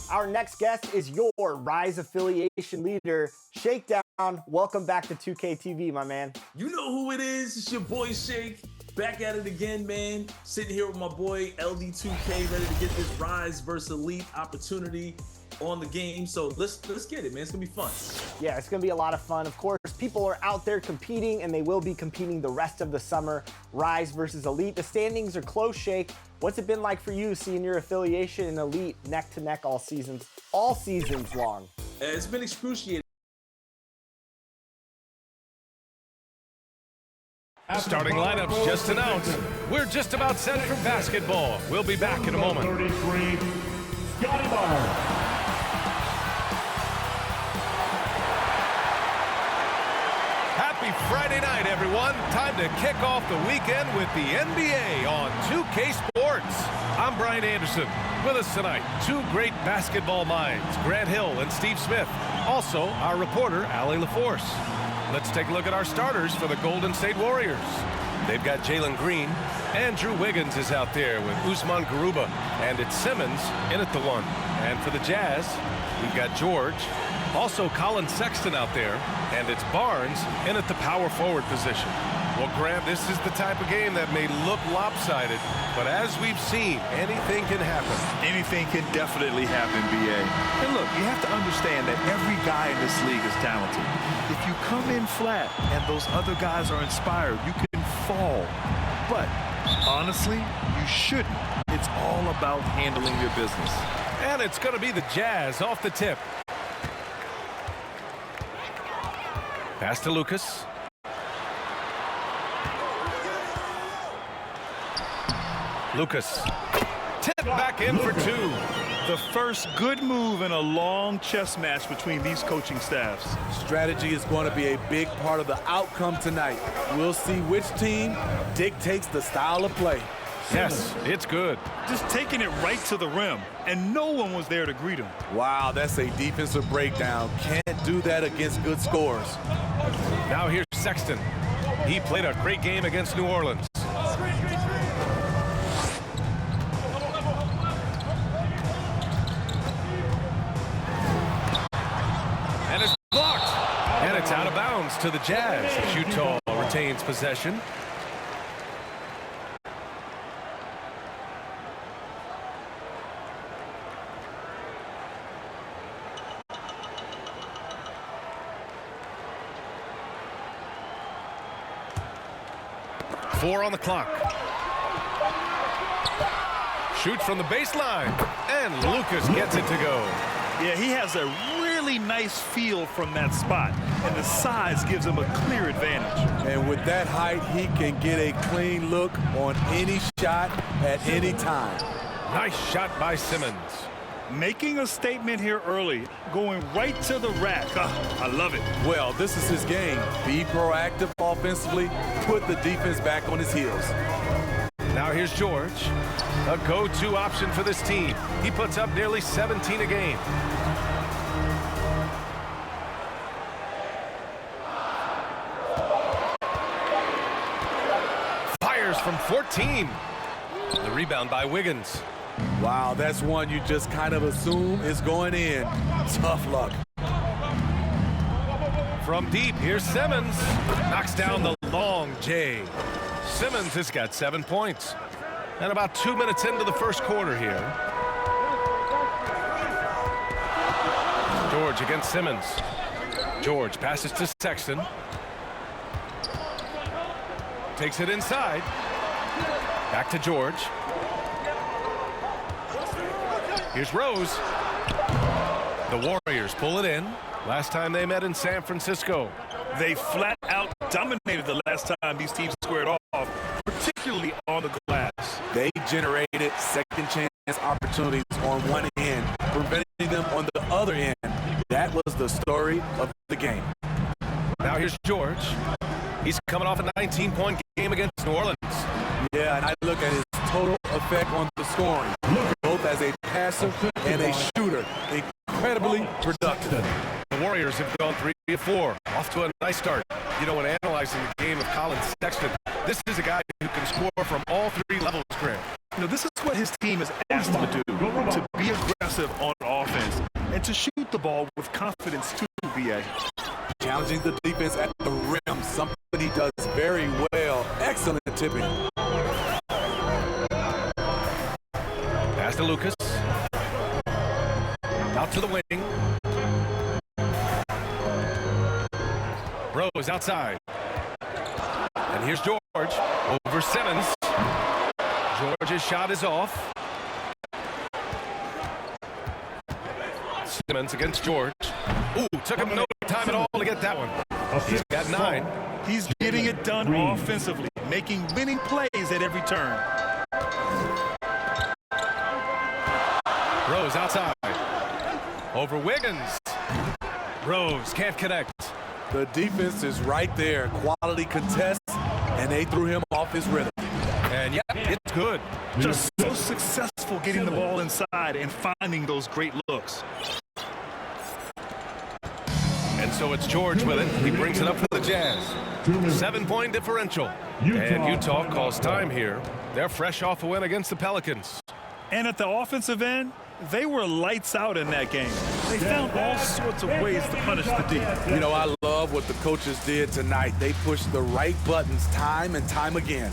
Our next guest is your Rise affiliation leader, Shakedown. Welcome back to 2K TV, my man. You know who it is. It's your boy Shake. Back at it again, man. Sitting here with my boy LD2K, ready to get this Rise versus Elite opportunity on the game. So let's get it, man. It's gonna be fun. Yeah, it's gonna be a lot of fun. Of course, people are out there competing, and they will be competing the rest of the summer. Rise versus Elite. The standings are close, Shake. What's it been like for you seeing your affiliation in Elite neck to neck all seasons long? It's been excruciating. Starting lineups just announced. We're just about set for basketball. We'll be back in a moment. 33, Scotty Barnes. Happy Friday night, everyone. Time to kick off the weekend with the NBA on 2K Sports. I'm Brian Anderson. With us tonight, two great basketball minds, Grant Hill and Steve Smith. Also, our reporter, Allie LaForce. Let's take a look at our starters for the Golden State Warriors. They've got Jalen Green. Andrew Wiggins is out there with Usman Garuba. And it's Simmons in at the one. And for the Jazz, we've got George. Also Colin Sexton out there. And it's Barnes in at the power forward position. Well, Grant, this is the type of game that may look lopsided, but as we've seen, anything can happen. Anything can definitely happen, BA. And look, you have to understand that every guy in this league is talented. If you come in flat and those other guys are inspired, you can fall. But honestly, you shouldn't. It's all about handling your business. And it's going to be the Jazz off the tip. Pass to Lucas. Lucas. Tip back in for two. The first good move in a long chess match between these coaching staffs. Strategy is going to be a big part of the outcome tonight. We'll see which team dictates the style of play. Yes, it's good. Just taking it right to the rim, and no one was there to greet him. Wow, that's a defensive breakdown. Can't do that against good scores. Now here's Sexton. He played a great game against New Orleans. And it's blocked. And it's out of bounds to the Jazz. Utah retains possession. Four on the clock. Shoots from the baseline. And Lucas gets it to go. Yeah, he has a really nice feel from that spot. And the size gives him a clear advantage. And with that height, he can get a clean look on any shot at any time. Nice shot by Simmons. Making a statement here early, going right to the rack. I love it. Well, this is his game. Be proactive offensively, put the defense back on his heels. Now here's George, a go-to option for this team. He puts up nearly 17 a game. Fires from 14. The rebound by Wiggins. Wow, that's one you just kind of assume is going in. Tough luck. From deep, here's Simmons. Knocks down the long J. Simmons has got 7 points. And about 2 minutes into the first quarter here. George against Simmons. George passes to Sexton. Takes it inside. Back to George. Here's Rose. The Warriors pull it in. Last time they met in San Francisco. They flat out dominated the last time these teams squared off, particularly on the glass. They generated second chance opportunities on one end, preventing them on the other end. That was the story of the game. Now here's George. He's coming off a 19-point game against New Orleans. Yeah, and I look at his total effect on the scoring, both as a passer and a shooter. Incredibly productive. The Warriors have gone 3 of 4, off to a nice start. You know, when analyzing the game of Colin Sexton, this is a guy who can score from all 3 levels, Grant. You know, this is what his team has asked him to do, to be aggressive on offense and to shoot the ball with confidence too, B.A. Challenging the defense at the rim, something he does very well. Excellent tipping. Pass to Lucas. Out to the wing. Rose outside. And here's George over Simmons. George's shot is off. Simmons against George. Ooh, took him no time at all to get that one. He's got 9. He's getting it done offensively, making winning plays at every turn. Rose outside. Over Wiggins. Rose can't connect. The defense is right there. Quality contest, and they threw him off his rhythm. And yeah, it's good. Just so successful getting the ball inside and finding those great looks. And so it's George with it. He brings it up for the Jazz. 7-point differential. And Utah calls time here. They're fresh off a win against the Pelicans. And at the offensive end, they were lights out in that game. They found all sorts of ways to punish the D. You know, I love what the coaches did tonight. They pushed the right buttons time and time again.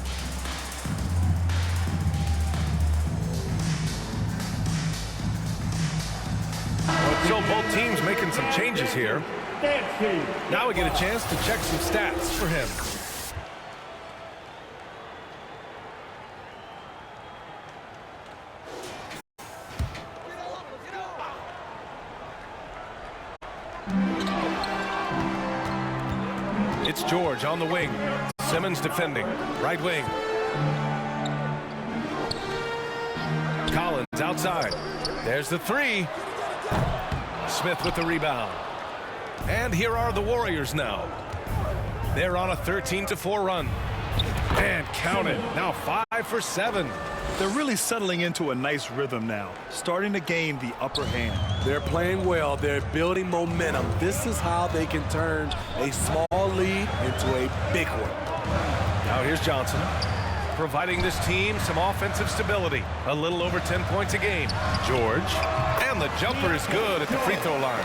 So both teams making some changes here. Now we get a chance to check some stats for him. It's George on the wing. Simmons defending. Right wing. Collins outside. There's the 3. Smith with the rebound. And here are the Warriors now. They're on a 13-4 run. And count it. Now 5 for 7. They're really settling into a nice rhythm now, starting to gain the upper hand. They're playing well. They're building momentum. This is how they can turn a small lead into a big one. Now here's Johnson, providing this team some offensive stability. A little over 10 points a game. George, and the jumper is good at the free throw line.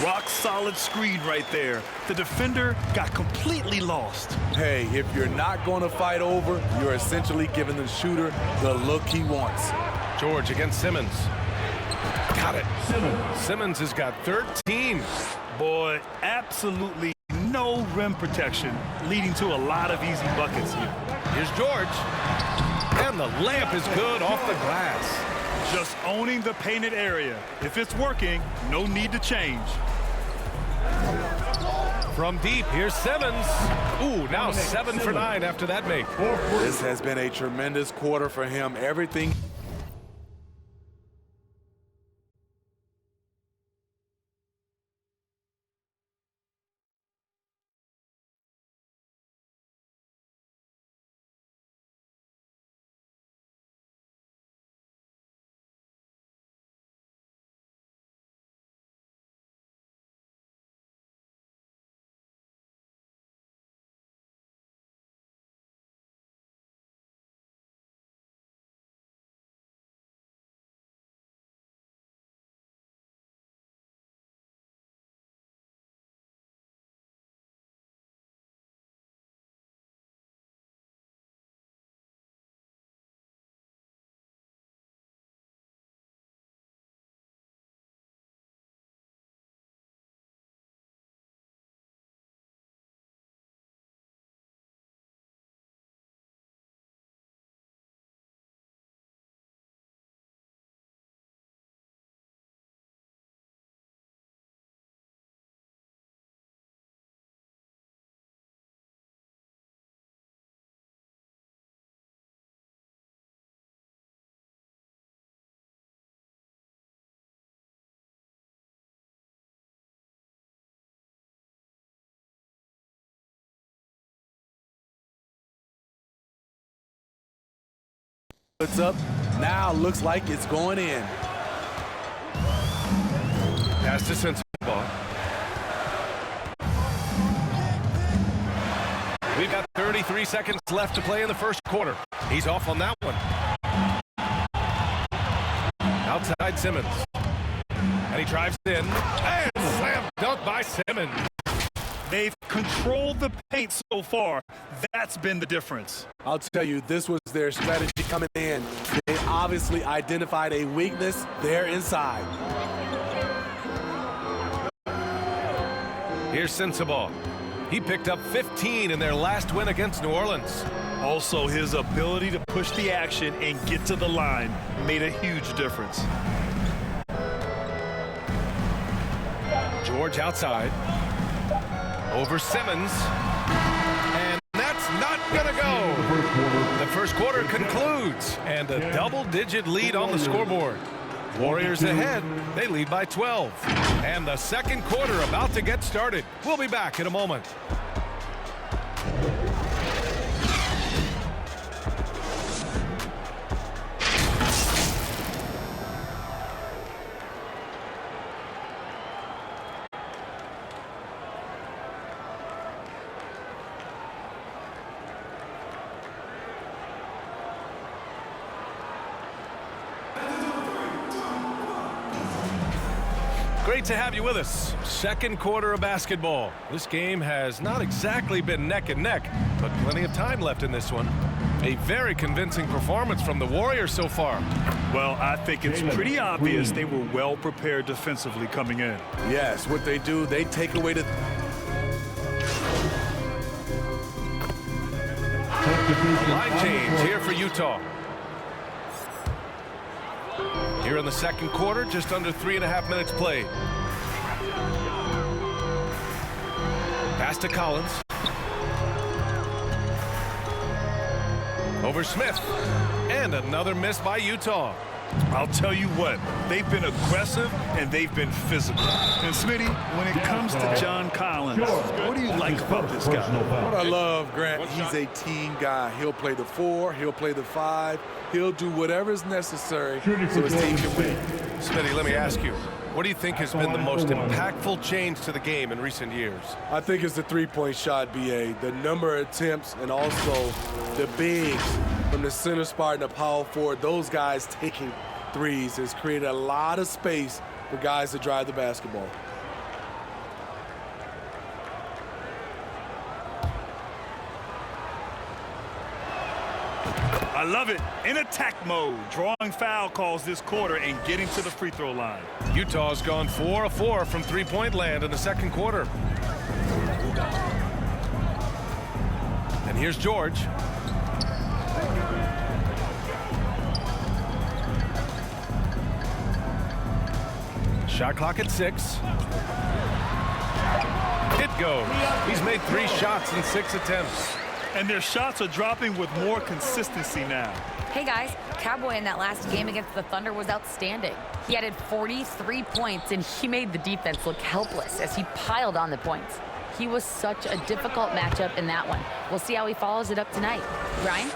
Rock solid screen right there. The defender got completely lost. Hey, if you're not going to fight over, you're essentially giving the shooter the look he wants. George against Simmons. Got it. Simmons has got 13. Boy, absolutely no rim protection, leading to a lot of easy buckets here. Here's George. And the layup is good off the glass. Just owning the painted area. If it's working, no need to change. From deep, here's Simmons. Ooh, now 7 for 9 after that make. This has been a tremendous quarter for him. Everything puts up. Now looks like it's going in. Pass to Sensabaugh. We've got 33 seconds left to play in the first quarter. He's off on that one. Outside Simmons. And he drives in. And slam dunk by Simmons. They've controlled the paint so far. That's been the difference. I'll tell you, this was their strategy coming in. They obviously identified a weakness there inside. Here's Sensabaugh. He picked up 15 in their last win against New Orleans. Also, his ability to push the action and get to the line made a huge difference. George outside. Over Simmons. And that's not gonna go. The first quarter concludes, and a double-digit lead on the scoreboard. Warriors ahead. They lead by 12. And the second quarter about to get started. We'll be back in a moment. Great to have you with us. Second quarter of basketball. This game has not exactly been neck and neck, but plenty of time left in this one. A very convincing performance from the Warriors so far. Well, I think it's pretty obvious they were well prepared defensively coming in. Yes, what they do, they take away the... Line change here for Utah. Here in the second quarter, just under 3.5 minutes played. Pass to Collins. Over Smith. And another miss by Utah. I'll tell you what, they've been aggressive and they've been physical. And Smitty, when it comes to John Collins, what do you like about this guy? What I love, Grant, he's a team guy. He'll play the 4, he'll play the 5, he'll do whatever is necessary so his team can win. Smitty, let me ask you, what do you think has been the most impactful change to the game in recent years? I think it's the three-point shot, BA. The number of attempts and also the bigs from the center spot and the power forward. Those guys taking threes has created a lot of space for guys to drive the basketball. I love it. In attack mode, drawing foul calls this quarter and getting to the free throw line. Utah's gone 4 of 4 from three-point land in the second quarter. And here's George. Shot clock at 6. It goes. He's made 3 shots in 6 attempts. And their shots are dropping with more consistency now. Hey guys, Cowboy in that last game against the Thunder was outstanding. He added 43 points and he made the defense look helpless as he piled on the points. He was such a difficult matchup in that one. We'll see how he follows it up tonight. Ryan?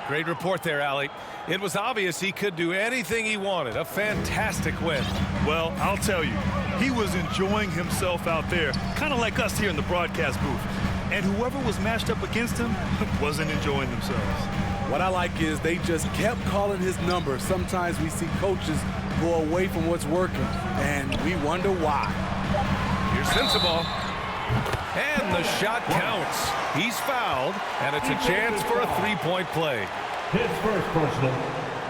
Great report there, Allie. It was obvious he could do anything he wanted. A fantastic win. Well, I'll tell you, he was enjoying himself out there, kind of like us here in the broadcast booth. And whoever was matched up against him wasn't enjoying themselves. What I like is they just kept calling his number. Sometimes we see coaches go away from what's working, and we wonder why. Here's Sensabaugh. And the shot counts. He's fouled, and it's a chance for a three-point play. His first personal,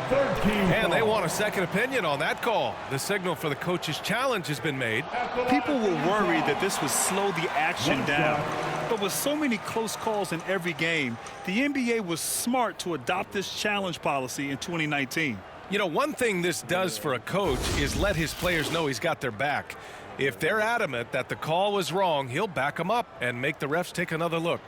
third team. And they want a second opinion on that call. The signal for the coach's challenge has been made. People were worried that this would slow the action down. But with so many close calls in every game, the NBA was smart to adopt this challenge policy in 2019. You know, one thing this does for a coach is let his players know he's got their back. If they're adamant that the call was wrong, he'll back them up and make the refs take another look.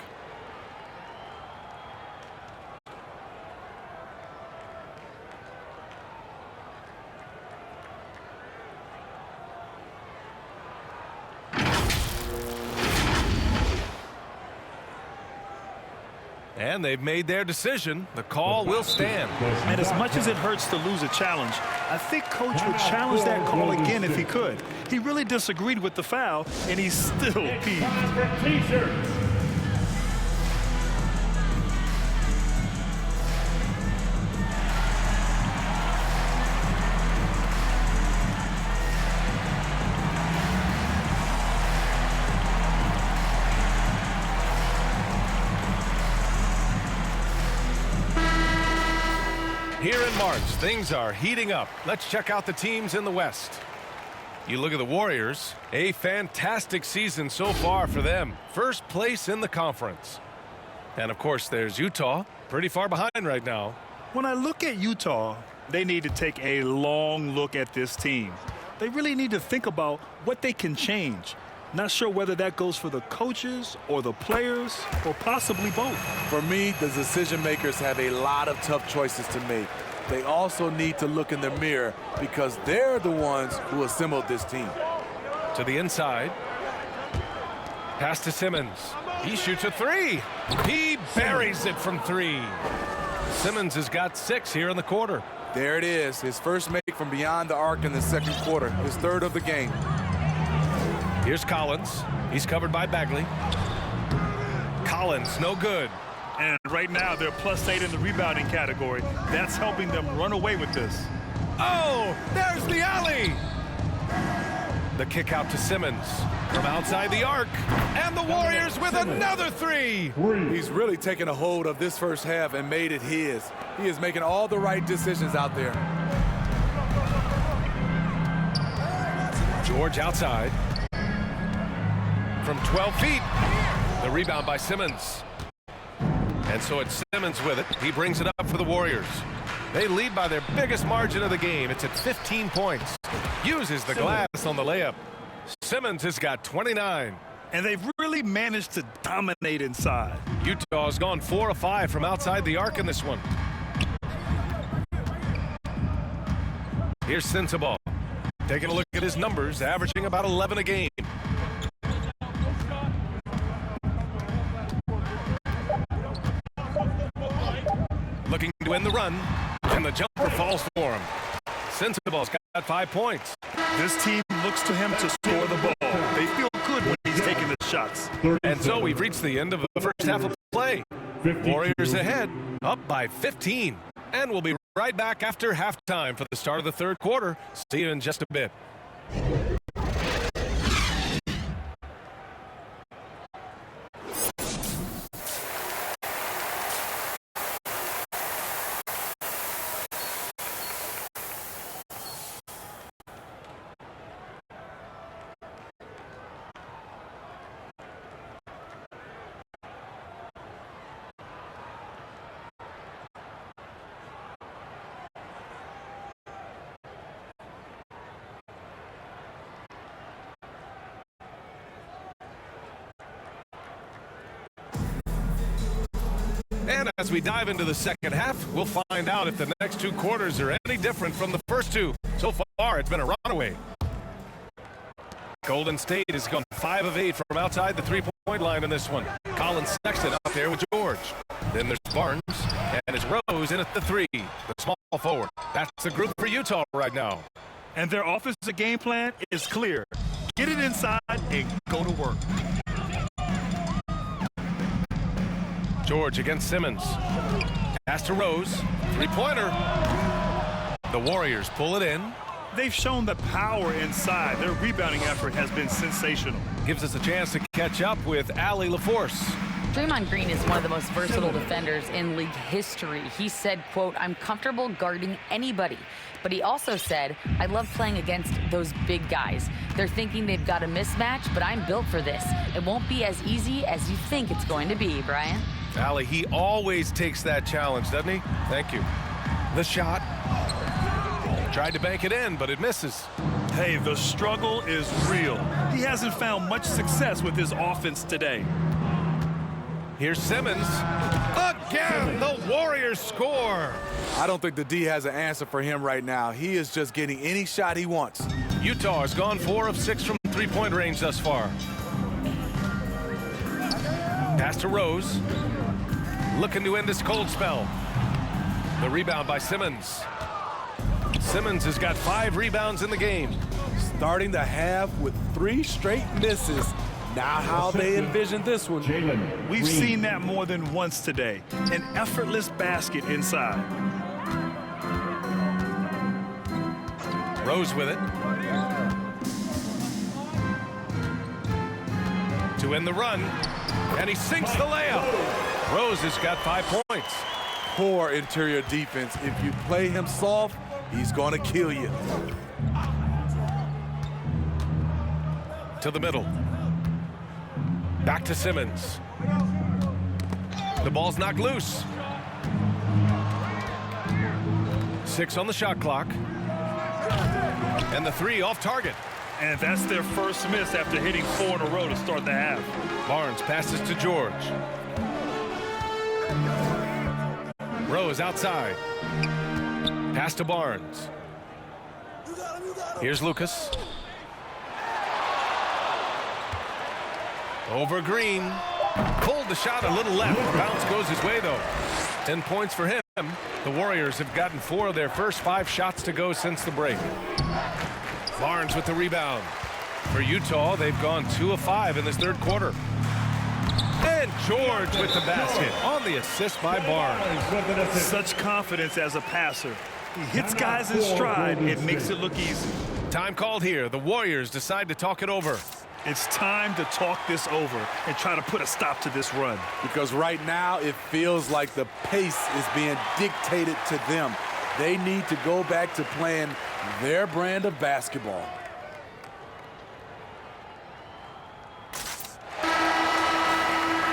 And they've made their decision. The call will stand. And as much as it hurts to lose a challenge, I think Coach would challenge that call again if he could. He really disagreed with the foul, and he's still peeved. Here in March, things are heating up. Let's check out the teams in the West. You look at the Warriors, a fantastic season so far for them. First place in the conference. And of course, there's Utah, pretty far behind right now. When I look at Utah, they need to take a long look at this team. They really need to think about what they can change. Not sure whether that goes for the coaches or the players or possibly both. For me, the decision makers have a lot of tough choices to make. They also need to look in the mirror because they're the ones who assembled this team. To the inside. Pass to Simmons. He shoots a three. He buries it from three. Simmons has got 6 here in the quarter. There it is, his first make from beyond the arc in the second quarter, his third of the game. Here's Collins. He's covered by Bagley. Collins, no good. And right now, they're +8 in the rebounding category. That's helping them run away with this. Oh, there's the alley. The kick out to Simmons from outside the arc. And the Warriors with another three. He's really taken a hold of this first half and made it his. He is making all the right decisions out there. George outside. From 12 feet. The rebound by Simmons. And so it's Simmons with it. He brings it up for the Warriors. They lead by their biggest margin of the game. It's at 15 points. Uses the glass on the layup. Simmons has got 29. And they've really managed to dominate inside. Utah has gone 4 of 5 from outside the arc in this one. Here's Sensabaugh. Taking a look at his numbers, averaging about 11 a game. Looking to win the run, and the jumper falls for him. Sensabaugh's got 5 points. This team looks to him to score the ball. They feel good when he's taking the shots. And so we've reached the end of the first half of play. Warriors ahead, up by 15. And we'll be right back after halftime for the start of the third quarter. See you in just a bit. And as we dive into the second half, we'll find out if the next 2 quarters are any different from the first 2. So far, it's been a runaway. Golden State has gone 5 of 8 from outside the three-point line in this one. Colin Sexton out there with George. Then there's Barnes, and it's Rose in at the 3, the small forward. That's the group for Utah right now. And their offensive game plan is clear. Get it inside and go to work. George against Simmons. Pass to Rose. Three-pointer. The Warriors pull it in. They've shown the power inside. Their rebounding effort has been sensational. Gives us a chance to catch up with Allie LaForce. Draymond Green is one of the most versatile defenders in league history. He said, quote, "I'm comfortable guarding anybody." But he also said, "I love playing against those big guys. They're thinking they've got a mismatch, but I'm built for this. It won't be as easy as you think it's going to be," Brian. Allie, he always takes that challenge, doesn't he? Thank you. The shot. Tried to bank it in, but it misses. Hey, the struggle is real. He hasn't found much success with his offense today. Here's Simmons. Again, the Warriors score. I don't think the D has an answer for him right now. He is just getting any shot he wants. Utah has gone 4 of 6 from three-point range thus far. Pass to Rose. looking to end this cold spell. The rebound by Simmons. Simmons has got 5 rebounds in the game. Starting the half with 3 straight misses. Now how they envision this one. We've seen that more than once today. An effortless basket inside. Rose with it. To end the run. And he sinks the layup. Rose has got 5 points. Poor interior defense. If you play him soft, he's going to kill you. To the middle. Back to Simmons. The ball's knocked loose. 6 on the shot clock. And the 3 off target. And that's their first miss after hitting 4 in a row to start the half. Barnes passes to George. Rose outside. Pass to Barnes. Here's Lucas. Over Green. Pulled the shot a little left. Bounce goes his way, though. 10 points for him. The Warriors have gotten 4 of their first 5 shots to go since the break. Barnes with the rebound. For Utah, they've gone 2 of 5 in this third quarter. And George with the basket on the assist by Barnes. Such confidence as a passer. He hits guys in stride. It makes it look easy. Time called here. The Warriors decide to talk it over. It's time to talk this over and try to put a stop to this run. Because right now it feels like the pace is being dictated to them. They need to go back to playing their brand of basketball.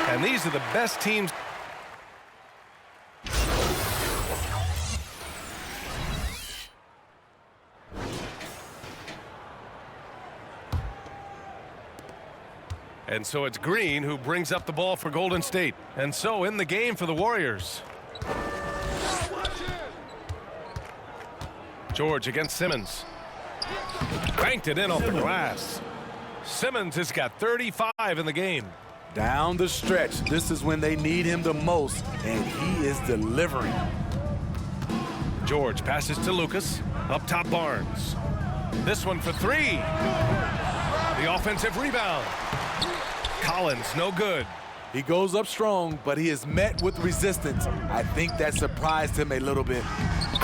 And these are the best teams. And so it's Green who brings up the ball for Golden State. And so in the game for the Warriors. George against Simmons. Banked it in off the glass. Simmons has got 35 in the game. Down the stretch, this is when they need him the most, and he is delivering. George passes to Lucas. Up top, Barnes. This one for 3. The offensive rebound. Collins, no good. He goes up strong, but he is met with resistance. I think that surprised him a little bit.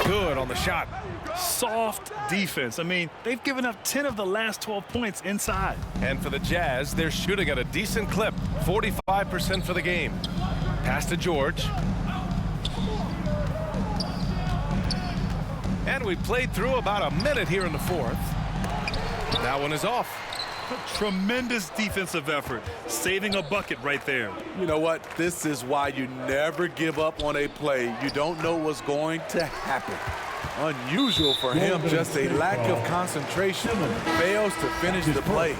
Good on the shot. Soft defense. I mean, they've given up 10 of the last 12 points inside. And for the Jazz, they're shooting at a decent clip. 45% for the game. Pass to George. And we played through about a minute here in the fourth. That one is off. Tremendous defensive effort, saving a bucket right there. You know what? This is why you never give up on a play. You don't know what's going to happen. Unusual for him, just a lack of concentration. Fails to finish the play.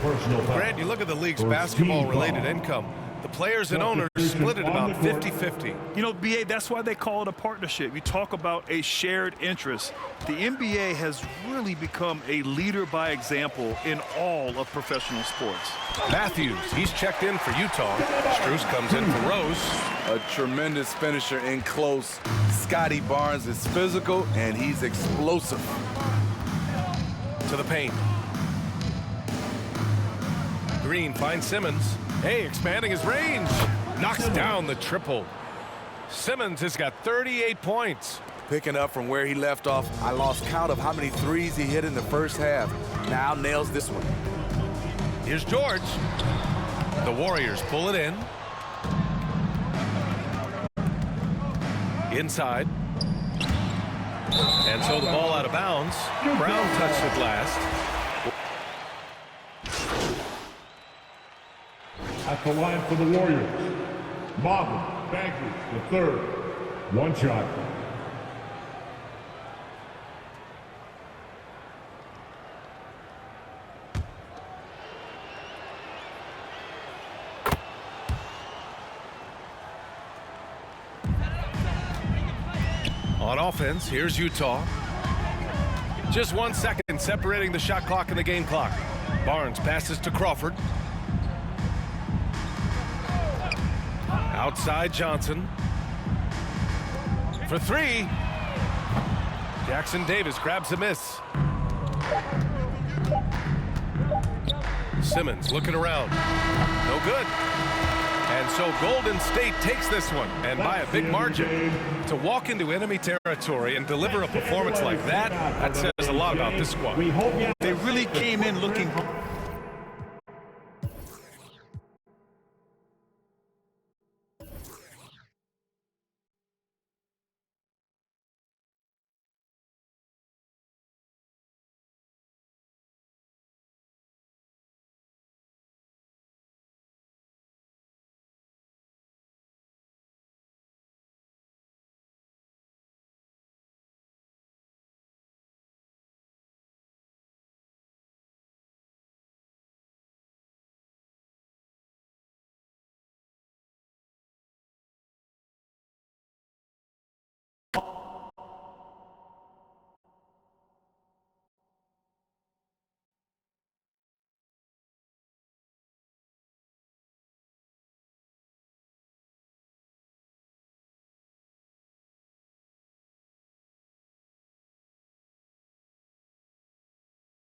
Grant, you look at the league's basketball-related income. The players and owners split it about 50-50. You know, BA, that's why they call it a partnership. You talk about a shared interest. The NBA has really become a leader by example in all of professional sports. Matthews, he's checked in for Utah. Strus comes in for Rose. A tremendous finisher in close. Scotty Barnes is physical, and he's explosive. To the paint. Green finds Simmons. Hey, expanding his range. Knocks down the triple. Simmons has got 38 points. Picking up from where he left off, I lost count of how many threes he hit in the first half. Now nails this one. Here's George. The Warriors pull it in. Inside. And so the ball out of bounds. Brown touched it last. At the line for the Warriors, Marvin Bagley, the third. 1 shot. On offense, here's Utah. Just 1 second separating the shot clock and the game clock. Barnes passes to Crawford. Outside Johnson. for three. Jackson Davis grabs a miss. Simmons looking around. No good. And so Golden State takes this one, and by a big margin. To walk into enemy territory and deliver a performance like that, that says a lot about this squad. They really came in looking